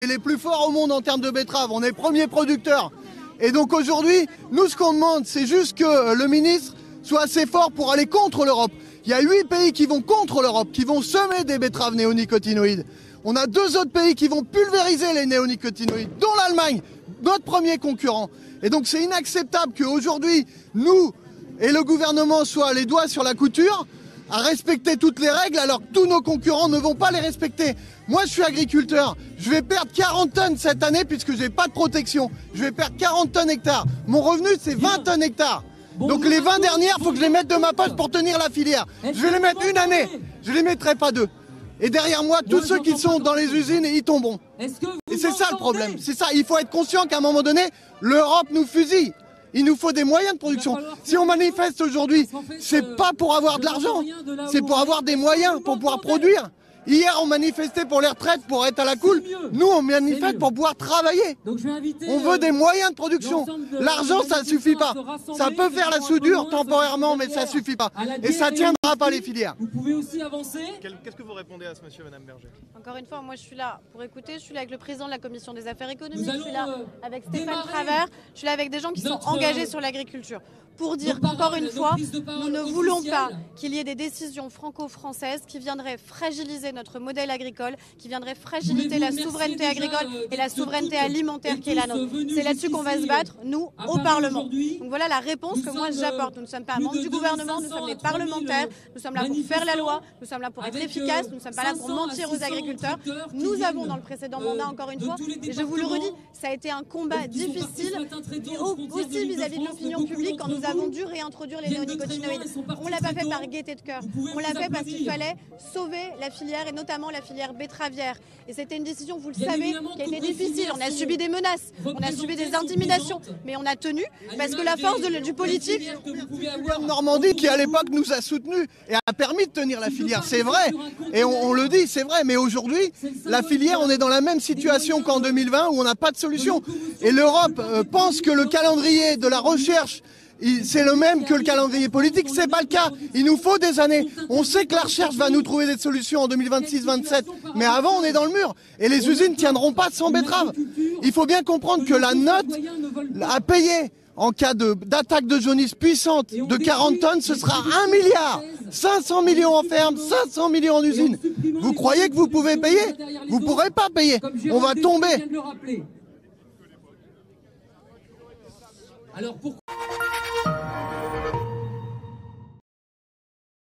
les plus forts au monde en termes de betteraves. On est premier producteur. Et donc aujourd'hui, nous ce qu'on demande, c'est juste que le ministre soit assez fort pour aller contre l'Europe. Il y a 8 pays qui vont contre l'Europe, qui vont semer des betteraves néonicotinoïdes. On a 2 autres pays qui vont pulvériser les néonicotinoïdes, dont l'Allemagne, notre premier concurrent. Et donc c'est inacceptable qu'aujourd'hui, nous et le gouvernement soient les doigts sur la couture à respecter toutes les règles alors que tous nos concurrents ne vont pas les respecter. Moi je suis agriculteur, je vais perdre 40 tonnes cette année puisque j'ai pas de protection. Je vais perdre 40 tonnes hectares. Mon revenu c'est 20 tonnes hectares. Donc les 20 dernières, il faut que je les mette de ma poche pour tenir la filière. Je vais les mettre une année, je les mettrai pas 2. Et derrière moi, tous ceux qui sont dans les usines, ils tomberont. Et c'est ça le problème, c'est ça. Il faut être conscient qu'à un moment donné, l'Europe nous fusille. Il nous faut des moyens de production. Si on manifeste aujourd'hui, c'est pas pour avoir de l'argent, c'est pour avoir des moyens, pour pouvoir produire. Hier, on manifestait pour les retraites, pour être à la cool. Nous, on manifeste pour pouvoir travailler. On veut des moyens de production. L'argent, ça ne suffit pas. Ça peut faire la soudure temporairement, mais ça ne suffit pas. Et ça ne tiendra pas les filières. Vous pouvez aussi avancer. Qu'est-ce que vous répondez à ce monsieur, madame Berger? Encore une fois, moi je suis là pour écouter, je suis là avec le président de la commission des affaires économiques, je suis là avec Stéphane Travers, je suis là avec des gens qui sont engagés sur l'agriculture. Pour dire qu'encore une fois, nous ne voulons pas qu'il y ait des décisions franco-françaises qui viendraient fragiliser notre modèle agricole, qui viendraient fragiliser la souveraineté agricole et la souveraineté alimentaire qui est la nôtre. C'est là-dessus qu'on va se battre, nous, au Parlement. Donc voilà la réponse que moi j'apporte. Nous ne sommes pas membres du gouvernement, nous sommes des parlementaires, nous sommes là pour faire la loi, nous sommes là pour être efficaces, nous ne sommes pas là pour mentir aux agriculteurs. Nous avons dans le précédent mandat, encore une fois, et je vous le redis, ça a été un combat difficile, aussi vis-à-vis de l'opinion publique, quand nous avons dû réintroduire les néonicotinoïdes. On ne l'a pas fait par gaieté de cœur, on l'a fait parce qu'il fallait sauver la filière et notamment la filière betteravière. Et c'était une décision, vous le savez, qui a été difficile. On a subi des menaces, on a subi des intimidations, mais on a tenu parce que la force du politique... Normandie qui à l'époque nous a soutenus et a permis de tenir la filière, c'est vrai. Et on le dit, c'est vrai. Mais aujourd'hui, la filière, on est dans la même situation qu'en 2020 où on n'a pas de solution. Et l'Europe pense que le calendrier de la recherche c'est le même que le calendrier politique, c'est pas le cas. Il nous faut des années. On sait que la recherche va nous trouver des solutions en 2026-27, mais avant on est dans le mur. Et les usines tiendront pas sans betteraves. Il faut bien comprendre que la note à payer en cas d'attaque de jaunisse puissante de 40 tonnes, ce sera 1 milliard. 500 millions en ferme, 500 millions en usine. Vous croyez que vous pouvez payer? Vous pourrez pas payer. On va tomber. Alors pourquoi